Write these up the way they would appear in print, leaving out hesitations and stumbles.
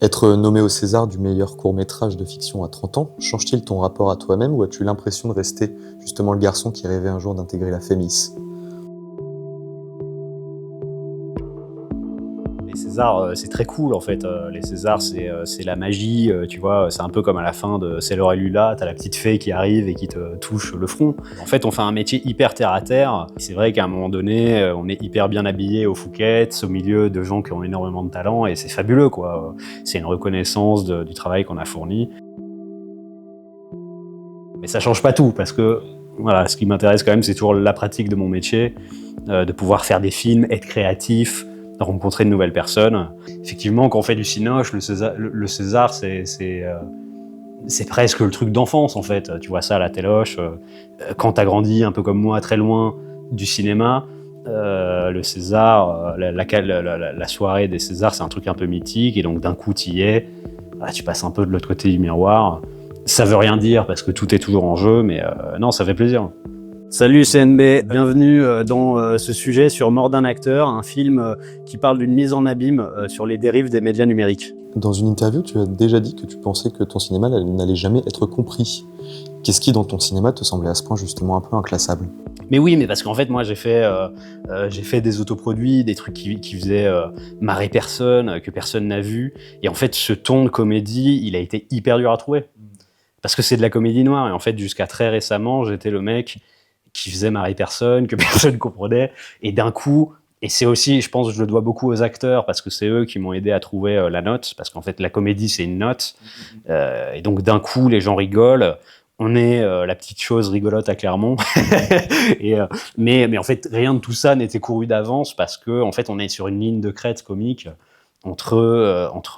Être nommé au César du meilleur court-métrage de fiction à 30 ans, change-t-il ton rapport à toi-même ou as-tu l'impression de rester justement le garçon qui rêvait un jour d'intégrer la Fémis? Les Césars, c'est très cool en fait. Les Césars, c'est la magie, tu vois. C'est un peu comme à la fin de C'est Laure et Lula, t'as la petite fée qui arrive et qui te touche le front. En fait, on fait un métier hyper terre à terre. C'est vrai qu'à un moment donné, on est hyper bien habillé au Fouquet's, au milieu de gens qui ont énormément de talent et c'est fabuleux, quoi. C'est une reconnaissance du travail qu'on a fourni. Mais ça change pas tout parce que voilà, ce qui m'intéresse quand même, c'est toujours la pratique de mon métier, de pouvoir faire des films, être créatif, rencontrer de nouvelles personnes. Effectivement, quand on fait du cinoche, le César, c'est presque le truc d'enfance en fait. Tu vois ça à la téloche. Quand t'as grandi un peu comme moi, très loin du cinéma, le César, la soirée des Césars, c'est un truc un peu mythique et donc d'un coup t'y es, tu passes un peu de l'autre côté du miroir. Ça veut rien dire parce que tout est toujours en jeu, mais non, ça fait plaisir. Salut CNB, bienvenue dans ce sujet sur Mort d'un acteur, un film qui parle d'une mise en abîme sur les dérives des médias numériques. Dans une interview, tu as déjà dit que tu pensais que ton cinéma n'allait jamais être compris. Qu'est-ce qui, dans ton cinéma, te semblait à ce point justement un peu inclassable? Mais oui, mais parce qu'en fait, moi, j'ai fait des autoproduits, des trucs qui faisaient marrer personne, que personne n'a vu. Et en fait, ce ton de comédie, il a été hyper dur à trouver. Parce que c'est de la comédie noire. Et en fait, jusqu'à très récemment, j'étais le mec qui faisait marrer personne, que personne comprenait. Et d'un coup, et c'est aussi, je pense, je le dois beaucoup aux acteurs, parce que c'est eux qui m'ont aidé à trouver la note. Parce qu'en fait, la comédie, c'est une note. Et donc, d'un coup, les gens rigolent. On est la petite chose rigolote à Clermont. Mais en fait, rien de tout ça n'était couru d'avance, parce que en fait, on est sur une ligne de crête comique entre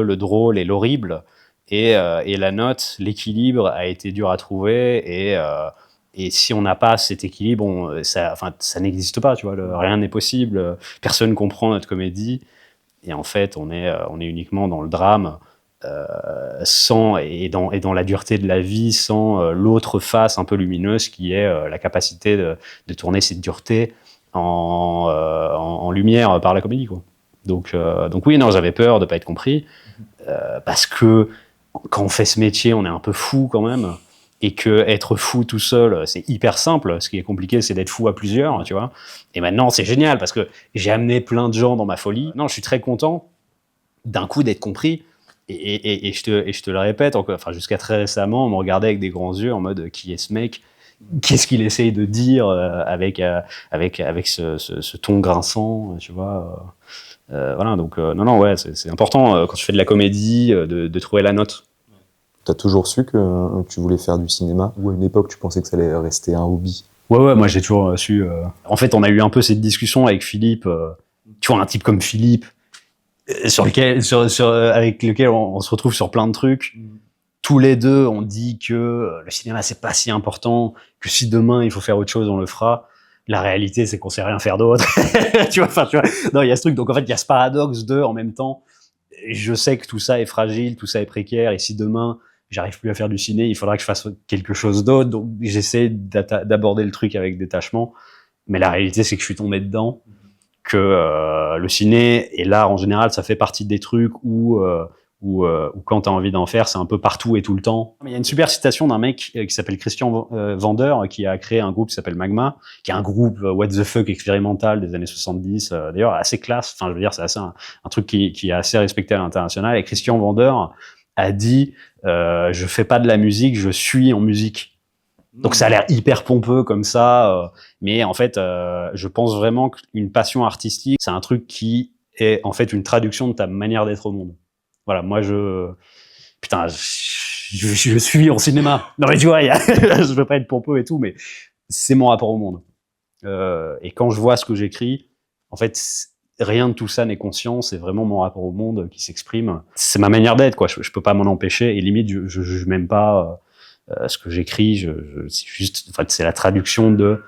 le drôle et l'horrible. Et la note, l'équilibre a été dur à trouver. Et si on n'a pas cet équilibre, ça n'existe pas, tu vois. Rien n'est possible. Personne comprend notre comédie. Et en fait, on est uniquement dans le drame, et dans la dureté de la vie, sans l'autre face un peu lumineuse qui est la capacité de tourner cette dureté en lumière par la comédie, quoi. Donc oui, non, j'avais peur de pas être compris, parce que quand on fait ce métier, on est un peu fou quand même, et que être fou tout seul, c'est hyper simple. Ce qui est compliqué, c'est d'être fou à plusieurs, tu vois. Et maintenant, c'est génial parce que j'ai amené plein de gens dans ma folie. Non, je suis très content d'un coup d'être compris. Et je te le répète, enfin, jusqu'à très récemment, on me regardait avec des grands yeux en mode qui est ce mec? Qu'est-ce qu'il essaye de dire avec ce ton grinçant, tu vois. Voilà, donc non, ouais, c'est important quand tu fais de la comédie de trouver la note. T'as toujours su que tu voulais faire du cinéma ou à une époque tu pensais que ça allait rester un hobby? Ouais, moi j'ai toujours su. En fait, on a eu un peu cette discussion avec Philippe. Tu vois, un type comme Philippe, avec lequel on se retrouve sur plein de trucs. Tous les deux, on dit que le cinéma c'est pas si important, que si demain il faut faire autre chose, on le fera. La réalité, c'est qu'on sait rien faire d'autre. Tu vois, non, il y a ce truc. Donc en fait, il y a ce paradoxe en même temps, je sais que tout ça est fragile, tout ça est précaire, et si demain j'arrive plus à faire du ciné, il faudra que je fasse quelque chose d'autre. Donc j'essaie d'aborder le truc avec détachement, mais la réalité c'est que je suis tombé dedans, que le ciné et l'art en général, ça fait partie des trucs où quand t'as envie d'en faire, c'est un peu partout et tout le temps. Il y a une super citation d'un mec qui s'appelle Christian Vander, qui a créé un groupe qui s'appelle Magma, qui est un groupe what the fuck expérimental des années 70, d'ailleurs assez classe. Enfin, je veux dire, c'est assez un truc qui est assez respecté à l'international. Et Christian Vander a dit je fais pas de la musique, je suis en musique. Donc ça a l'air hyper pompeux comme ça, mais en fait, je pense vraiment qu'une passion artistique, c'est un truc qui est en fait une traduction de ta manière d'être au monde. Voilà, moi putain, je suis en cinéma. Non mais tu vois, je veux pas être pompeux et tout, mais c'est mon rapport au monde. Et quand je vois ce que j'écris, en fait, rien de tout ça n'est conscient, c'est vraiment mon rapport au monde qui s'exprime. C'est ma manière d'être, quoi. Je peux pas m'en empêcher, et limite, je juge même pas ce que j'écris. C'est juste, en fait, c'est la traduction de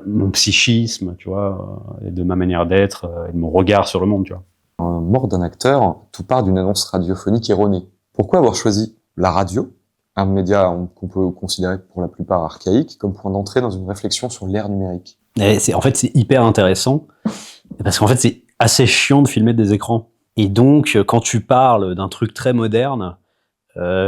mon psychisme, tu vois, et de ma manière d'être, et de mon regard sur le monde, tu vois. Mort d'un acteur, tout part d'une annonce radiophonique erronée. Pourquoi avoir choisi la radio, un média qu'on peut considérer pour la plupart archaïque, comme point d'entrée dans une réflexion sur l'ère numérique? En fait, c'est hyper intéressant, parce qu'en fait, c'est assez chiant de filmer des écrans. Et donc, quand tu parles d'un truc très moderne,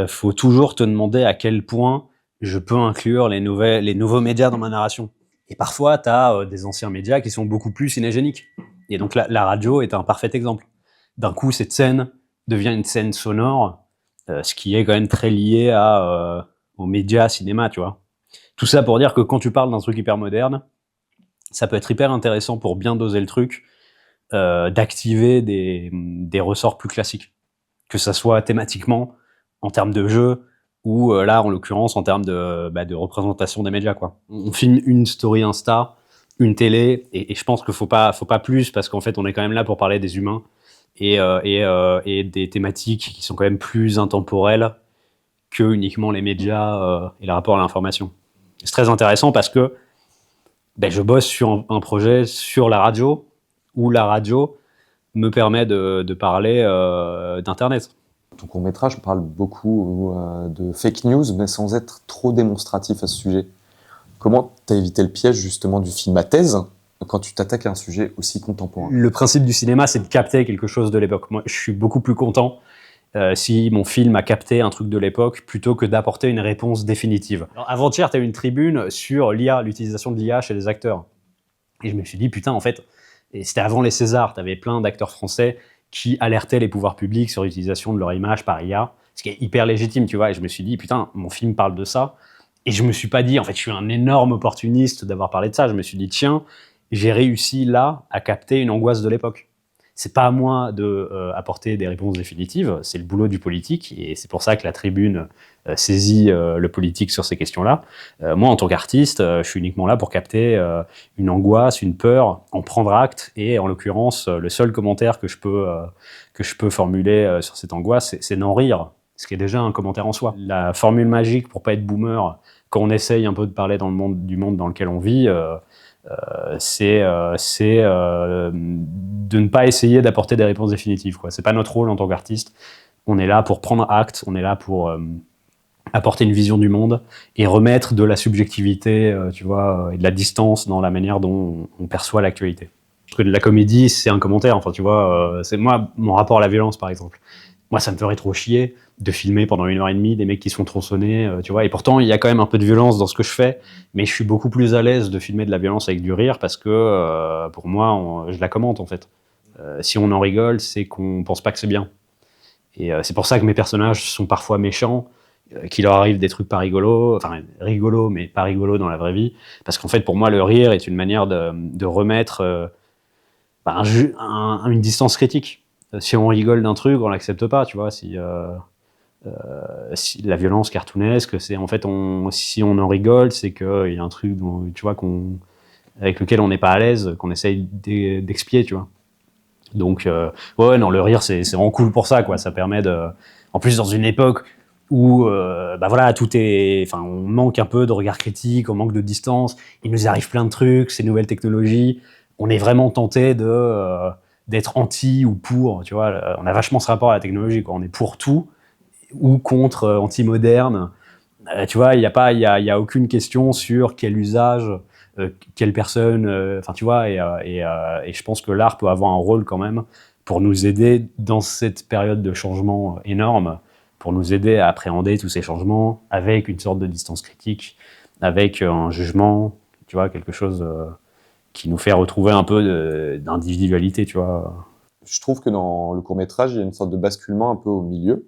faut toujours te demander à quel point je peux inclure les nouveaux médias dans ma narration. Et parfois, tu as des anciens médias qui sont beaucoup plus cinégéniques. Et donc, la radio est un parfait exemple. D'un coup, cette scène devient une scène sonore, ce qui est quand même très lié aux médias cinéma, tu vois. Tout ça pour dire que quand tu parles d'un truc hyper moderne, ça peut être hyper intéressant pour bien doser le truc, d'activer des ressorts plus classiques. Que ça soit thématiquement, en termes de jeu, ou là, en l'occurrence, en termes de représentation des médias, quoi. On filme une story Insta, une télé, et je pense qu'il faut pas plus, parce qu'en fait, on est quand même là pour parler des humains, et des thématiques qui sont quand même plus intemporelles que uniquement les médias et le rapport à l'information. C'est très intéressant parce que je bosse sur un projet sur la radio, où la radio me permet de parler d'Internet. Ton court-métrage parle beaucoup de fake news, mais sans être trop démonstratif à ce sujet. Comment t'as évité le piège justement du film à thèse quand tu t'attaques à un sujet aussi contemporain? Le principe du cinéma, c'est de capter quelque chose de l'époque. Moi, je suis beaucoup plus content si mon film a capté un truc de l'époque plutôt que d'apporter une réponse définitive. Alors, avant-hier, tu as eu une tribune sur l'IA, l'utilisation de l'IA chez les acteurs. Et je me suis dit, putain, en fait, et c'était avant les Césars, tu avais plein d'acteurs français qui alertaient les pouvoirs publics sur l'utilisation de leur image par IA, ce qui est hyper légitime, tu vois. Et je me suis dit, putain, mon film parle de ça. Et je me suis pas dit, en fait, je suis un énorme opportuniste d'avoir parlé de ça. Je me suis dit, tiens, j'ai réussi là à capter une angoisse de l'époque. C'est pas à moi de apporter des réponses définitives, c'est le boulot du politique, et c'est pour ça que la tribune saisit le politique sur ces questions-là. Moi, en tant qu'artiste, je suis uniquement là pour capter une angoisse, une peur, en prendre acte, et en l'occurrence, le seul commentaire que je peux formuler sur cette angoisse, c'est d'en rire, ce qui est déjà un commentaire en soi. La formule magique pour pas être boomer, quand on essaye un peu de parler dans du monde dans lequel on vit, c'est de ne pas essayer d'apporter des réponses définitives, quoi. C'est pas notre rôle en tant qu'artiste. On est là pour prendre acte, on est là pour apporter une vision du monde et remettre de la subjectivité, tu vois, et de la distance dans la manière dont on perçoit l'actualité. Parce que de la comédie, c'est un commentaire. Enfin, tu vois, c'est moi mon rapport à la violence, par exemple. Moi, ça me ferait trop chier de filmer pendant 1h30 des mecs qui sont tronçonnés, tu vois. Et pourtant, il y a quand même un peu de violence dans ce que je fais, mais je suis beaucoup plus à l'aise de filmer de la violence avec du rire parce que, pour moi, je la commente, en fait. Si on en rigole, c'est qu'on pense pas que c'est bien. Et c'est pour ça que mes personnages sont parfois méchants, qu'il leur arrive des trucs pas rigolos, enfin rigolos, mais pas rigolos dans la vraie vie. Parce qu'en fait, pour moi, le rire est une manière de remettre une distance critique. Si on rigole d'un truc, on l'accepte pas, tu vois. Si la violence cartoonesque, c'est en fait, si on en rigole, c'est qu'il y a un truc, tu vois, avec lequel on n'est pas à l'aise, qu'on essaye d'expier, tu vois. Donc, ouais, non, le rire, c'est vraiment cool pour ça, quoi. Ça permet en plus, dans une époque où, voilà, on manque un peu de regard critique, on manque de distance, il nous arrive plein de trucs, ces nouvelles technologies, on est vraiment tenté d'être anti ou pour, tu vois. On a vachement ce rapport à la technologie, quoi. On est pour tout ou contre anti-moderne. Tu vois, il y a aucune question sur quel usage, quelle personne, enfin, tu vois, et je pense que l'art peut avoir un rôle quand même pour nous aider dans cette période de changement énorme, pour nous aider à appréhender tous ces changements avec une sorte de distance critique, avec un jugement, tu vois, quelque chose qui nous fait retrouver un peu d'individualité, tu vois. Je trouve que dans le court-métrage, il y a une sorte de basculement un peu au milieu,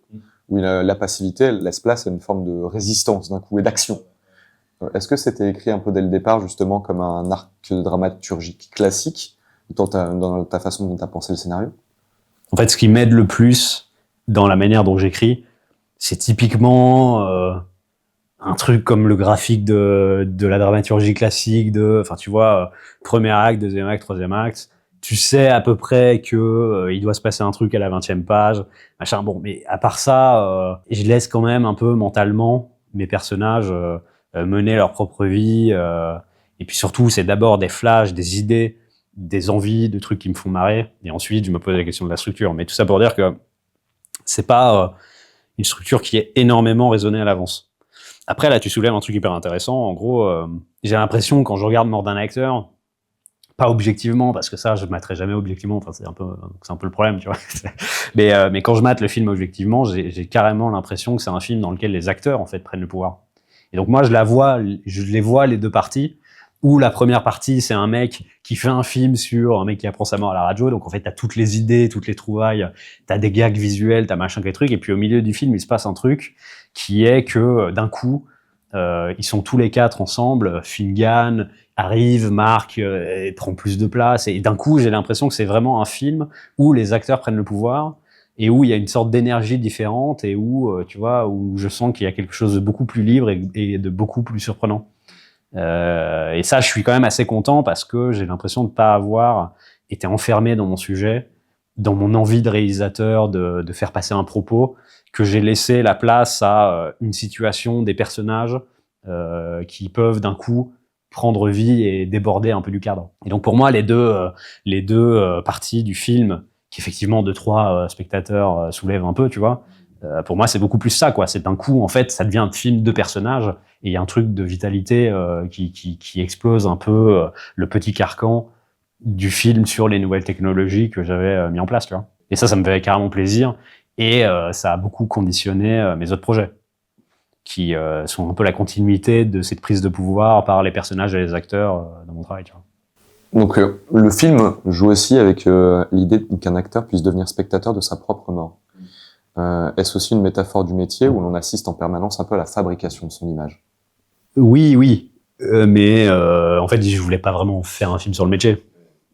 où la passivité, elle laisse place à une forme de résistance d'un coup et d'action. Est-ce que c'était écrit un peu dès le départ, justement, comme un arc dramaturgique classique, dans ta façon dont tu as pensé le scénario? En fait, ce qui m'aide le plus dans la manière dont j'écris, c'est typiquement un truc comme le graphique de la dramaturgie classique, enfin, tu vois, premier acte, deuxième acte, troisième acte. Tu sais à peu près que il doit se passer un truc à la 20e page, machin. Bon, mais à part ça, je laisse quand même un peu mentalement mes personnages mener leur propre vie. Et puis surtout, c'est d'abord des flashs, des idées, des envies, de trucs qui me font marrer. Et ensuite, je me pose la question de la structure. Mais tout ça pour dire que c'est pas une structure qui est énormément raisonnée à l'avance. Après, là, tu soulèves un truc hyper intéressant. En gros, j'ai l'impression, quand je regarde Mort d'un acteur, pas objectivement, parce que ça, je materai jamais objectivement. Enfin, c'est un peu le problème, tu vois. Mais quand je mate le film objectivement, j'ai carrément l'impression que c'est un film dans lequel les acteurs, en fait, prennent le pouvoir. Et donc moi, je les vois les deux parties. Où la première partie, c'est un mec qui fait un film sur un mec qui apprend sa mort à la radio. Donc en fait, t'as toutes les idées, toutes les trouvailles, t'as des gags visuels, t'as machin, des trucs. Et puis au milieu du film, il se passe un truc qui est que d'un coup, ils sont tous les quatre ensemble. Finnegan arrive, Marc prend plus de place. Et d'un coup, j'ai l'impression que c'est vraiment un film où les acteurs prennent le pouvoir et où il y a une sorte d'énergie différente et où, tu vois, où je sens qu'il y a quelque chose de beaucoup plus libre et de beaucoup plus surprenant. Et ça, je suis quand même assez content parce que j'ai l'impression de pas avoir été enfermé dans mon sujet, dans mon envie de réalisateur de faire passer un propos, que j'ai laissé la place à une situation, des personnages qui peuvent d'un coup prendre vie et déborder un peu du cadre. Et donc pour moi, les deux parties du film, qui effectivement 2-3 spectateurs soulèvent un peu, tu vois, pour moi c'est beaucoup plus ça, quoi. C'est d'un coup, en fait, ça devient un film de personnages et il y a un truc de vitalité qui explose un peu le petit carcan du film sur les nouvelles technologies que j'avais mis en place, tu vois. Et ça me fait carrément plaisir et ça a beaucoup conditionné mes autres projets qui sont un peu la continuité de cette prise de pouvoir par les personnages et les acteurs dans mon travail, tu vois. Donc le film joue aussi avec l'idée qu'un acteur puisse devenir spectateur de sa propre mort. Est-ce aussi une métaphore du métier où l'on assiste en permanence un peu à la fabrication de son image? Oui. Mais en fait, je voulais pas vraiment faire un film sur le métier.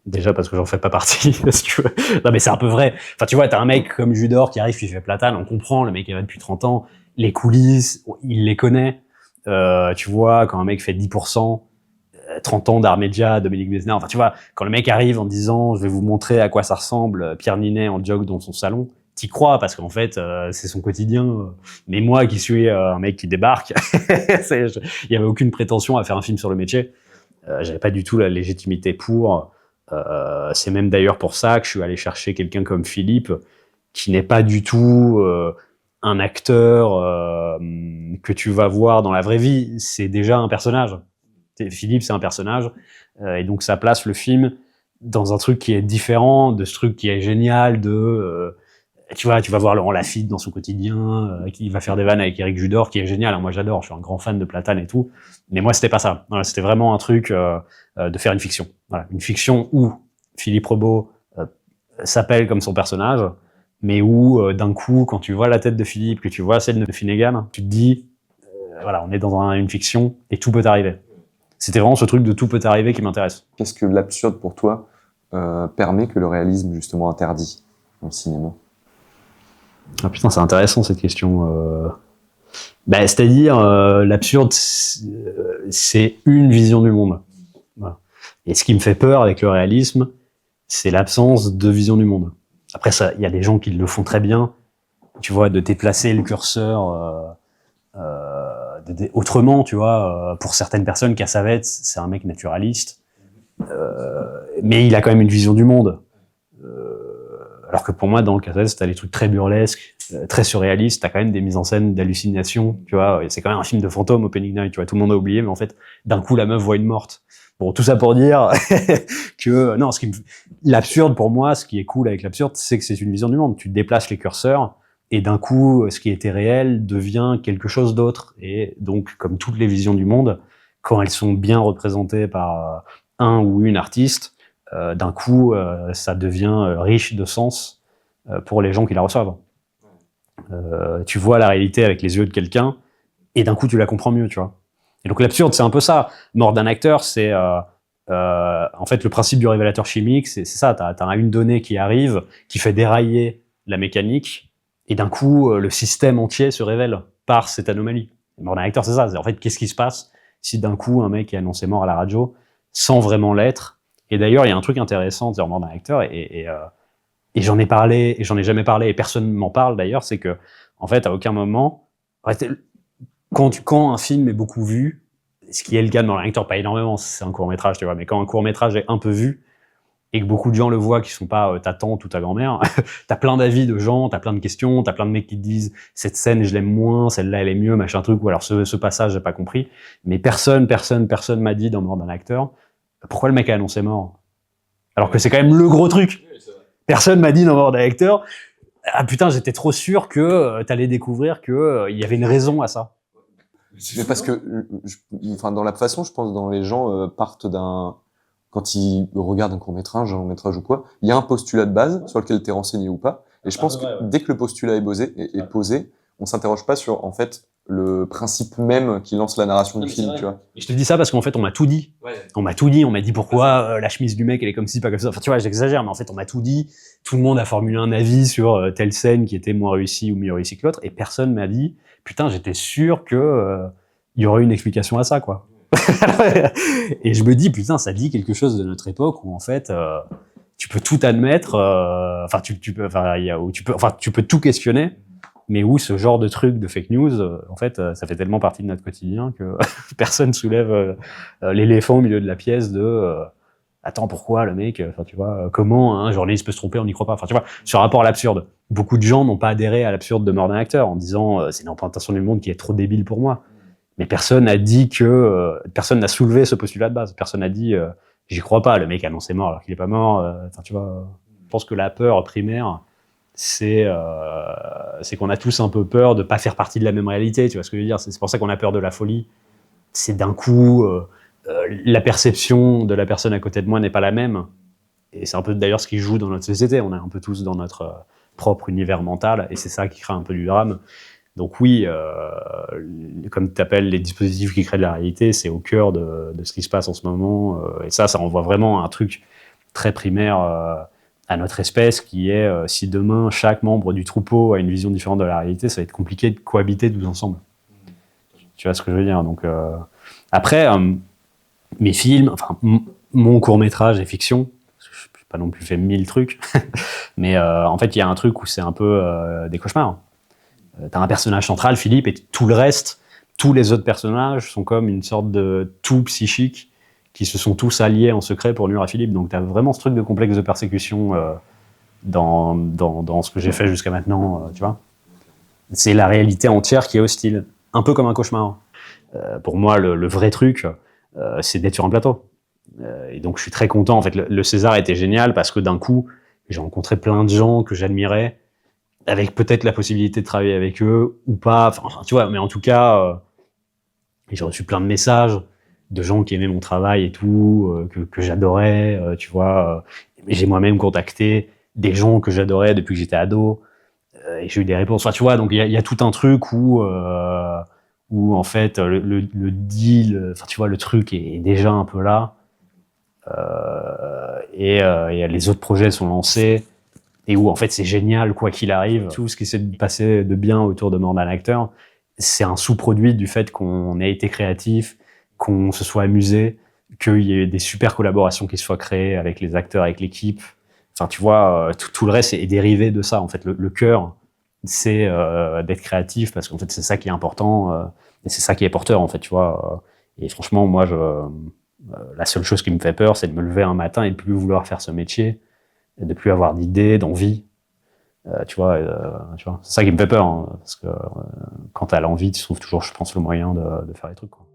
Déjà parce que j'en fais pas partie. Parce que... Non, mais c'est un peu vrai. Enfin, tu vois, t'as un mec comme Judor qui arrive, qui fait Platane, on comprend, le mec est là depuis 30 ans, les coulisses, il les connaît. Tu vois, quand un mec fait 10%, 30 ans d'art média, Dominique Besnard, enfin, tu vois, quand le mec arrive en disant, je vais vous montrer à quoi ça ressemble, Pierre Ninet en jog dans son salon, t'y crois parce qu'en fait, c'est son quotidien. Mais moi qui suis un mec qui débarque, il y avait aucune prétention à faire un film sur le métier. J'avais pas du tout la légitimité pour. C'est même d'ailleurs pour ça que je suis allé chercher quelqu'un comme Philippe, qui n'est pas du tout un acteur que tu vas voir dans la vraie vie. C'est déjà un personnage. Philippe, c'est un personnage. Et donc ça place le film dans un truc qui est différent de ce truc qui est génial de... tu vois, tu vas voir Laurent Lafitte dans son quotidien, qui va faire des vannes avec Éric Judor, qui est génial. Hein, moi, j'adore. Je suis un grand fan de Platane et tout. Mais moi, c'était pas ça. Voilà, c'était vraiment un truc de faire une fiction. Voilà, une fiction où Philippe Rebaud s'appelle comme son personnage, mais où d'un coup, quand tu vois la tête de Philippe, que tu vois celle de Finnegan, tu te dis, voilà, on est dans une fiction et tout peut arriver. C'était vraiment ce truc de tout peut arriver qui m'intéresse. Qu'est-ce que l'absurde pour toi permet que le réalisme justement interdit dans le cinéma? Ah putain, c'est intéressant cette question. C'est-à-dire, l'absurde, c'est une vision du monde. Voilà. Et ce qui me fait peur avec le réalisme, c'est l'absence de vision du monde. Après, il y a des gens qui le font très bien, tu vois, de déplacer le curseur autrement, tu vois. Pour certaines personnes, Cassavetes, c'est un mec naturaliste, mais il a quand même une vision du monde. Alors que pour moi, dans le Cassavetes, t'as des trucs très burlesques, très surréalistes, t'as quand même des mises en scène d'hallucination, tu vois. Et c'est quand même un film de fantôme, Opening Night, tu vois. Tout le monde a oublié, mais en fait, d'un coup, la meuf voit une morte. Bon, tout ça pour dire que non, l'absurde pour moi, ce qui est cool avec l'absurde, c'est que c'est une vision du monde. Tu déplaces les curseurs et d'un coup, ce qui était réel devient quelque chose d'autre. Et donc, comme toutes les visions du monde, quand elles sont bien représentées par un ou une artiste, d'un coup, ça devient riche de sens pour les gens qui la reçoivent. Tu vois la réalité avec les yeux de quelqu'un et d'un coup, tu la comprends mieux, tu vois. Et donc l'absurde, c'est un peu ça. Mort d'un acteur, c'est en fait le principe du révélateur chimique, c'est ça. T'as une donnée qui arrive, qui fait dérailler la mécanique, et d'un coup, le système entier se révèle par cette anomalie. Mort d'un acteur, c'est ça. En fait, qu'est-ce qui se passe si d'un coup un mec est annoncé mort à la radio sans vraiment l'être? Et d'ailleurs, il y a un truc intéressant sur Mort d'un acteur, et j'en ai parlé, et j'en ai jamais parlé, et personne m'en parle d'ailleurs, c'est que en fait, à aucun moment, quand un film est beaucoup vu, ce qui est le cas de Mort d'un acteur, pas énormément, c'est un court-métrage, tu vois, mais quand un court-métrage est un peu vu, et que beaucoup de gens le voient qui sont pas ta tante ou ta grand-mère, t'as plein d'avis de gens, t'as plein de questions, t'as plein de mecs qui te disent cette scène je l'aime moins, celle-là elle est mieux, machin truc, ou alors ce passage j'ai pas compris. Mais personne m'a dit dans Mort d'un acteur pourquoi le mec a annoncé mort. Alors que c'est quand même le gros truc. Personne m'a dit dans Board Actor, ah putain, j'étais trop sûr que t'allais découvrir que il y avait une raison à ça. Mais parce que, enfin, dans la façon, je pense, dont les gens partent quand ils regardent un court-métrage, un long-métrage ou quoi, il y a un postulat de base sur lequel t'es renseigné ou pas. Et je pense que dès que le postulat est posé, on s'interroge pas sur, en fait, le principe même qui lance la narration du film, tu vois. Et je te dis ça parce qu'en fait, on m'a tout dit. On m'a tout dit, on m'a dit pourquoi la chemise du mec, elle est comme ci, pas comme ça. Enfin, tu vois, j'exagère, mais en fait, on m'a tout dit. Tout le monde a formulé un avis sur telle scène qui était moins réussie ou mieux réussie que l'autre, et personne m'a dit, putain, j'étais sûr que il y aurait une explication à ça, quoi. Et je me dis, putain, ça dit quelque chose de notre époque où, en fait, tu peux tout admettre, enfin, tu peux tout questionner, mais où ce genre de truc de fake news, en fait, ça fait tellement partie de notre quotidien que personne soulève l'éléphant au milieu de la pièce de attends, pourquoi le mec, enfin, tu vois, comment un journaliste peut se tromper, on n'y croit pas. Enfin, tu vois, ce rapport à l'absurde. Beaucoup de gens n'ont pas adhéré à l'absurde de Mort d'un acteur en disant c'est une représentation du monde qui est trop débile pour moi. Mais personne n'a dit personne n'a soulevé ce postulat de base. Personne n'a dit j'y crois pas, le mec annoncé mort alors qu'il est pas mort. Enfin, tu vois, je pense que la peur primaire, c'est qu'on a tous un peu peur de pas faire partie de la même réalité. Tu vois ce que je veux dire? C'est pour ça qu'on a peur de la folie. C'est d'un coup la perception de la personne à côté de moi n'est pas la même. Et c'est un peu d'ailleurs ce qui joue dans notre société. On est un peu tous dans notre propre univers mental, et c'est ça qui crée un peu du drame. Donc oui, comme tu appelles les dispositifs qui créent de la réalité, c'est au cœur de ce qui se passe en ce moment. Et ça renvoie vraiment à un truc très primaire à notre espèce, qui est si demain chaque membre du troupeau a une vision différente de la réalité, ça va être compliqué de cohabiter tous ensemble. Tu vois ce que je veux dire? Donc après, mes films, enfin mon court-métrage est fiction. Je n'ai pas non plus fait 1000 trucs, mais en fait il y a un truc où c'est un peu des cauchemars. T'as un personnage central, Philippe, et tout le reste, tous les autres personnages sont comme une sorte de tout psychique qui se sont tous alliés en secret pour nuire à Philippe. Donc t'as vraiment ce truc de complexe de persécution dans ce que j'ai fait jusqu'à maintenant, tu vois. C'est la réalité entière qui est hostile, un peu comme un cauchemar. Pour moi, le vrai truc, c'est d'être sur un plateau. Et donc je suis très content. En fait, le César était génial parce que d'un coup, j'ai rencontré plein de gens que j'admirais, avec peut-être la possibilité de travailler avec eux ou pas, enfin tu vois, mais en tout cas, j'ai reçu plein de messages de gens qui aimaient mon travail et tout, que j'adorais, tu vois. J'ai moi-même contacté des gens que j'adorais depuis que j'étais ado, et j'ai eu des réponses. Enfin, tu vois, donc il y a tout un truc où en fait le deal, enfin tu vois, le truc est déjà un peu là, et les autres projets sont lancés. Et où en fait c'est génial quoi qu'il arrive. Tout ce qui s'est passé de bien autour de Mort d'un acteur, c'est un sous-produit du fait qu'on ait été créatif, qu'on se soit amusé, qu'il y ait des super collaborations qui se soient créées avec les acteurs, avec l'équipe. Enfin tu vois, tout le reste est dérivé de ça. En fait, le cœur, c'est d'être créatif, parce qu'en fait c'est ça qui est important, et c'est ça qui est porteur en fait, tu vois. Et franchement, moi, la seule chose qui me fait peur, c'est de me lever un matin et de plus vouloir faire ce métier, de plus avoir d'idées, d'envie, tu vois, c'est ça qui me fait peur, hein, parce que quand t'as l'envie, tu trouves toujours, je pense, le moyen de faire les trucs, quoi.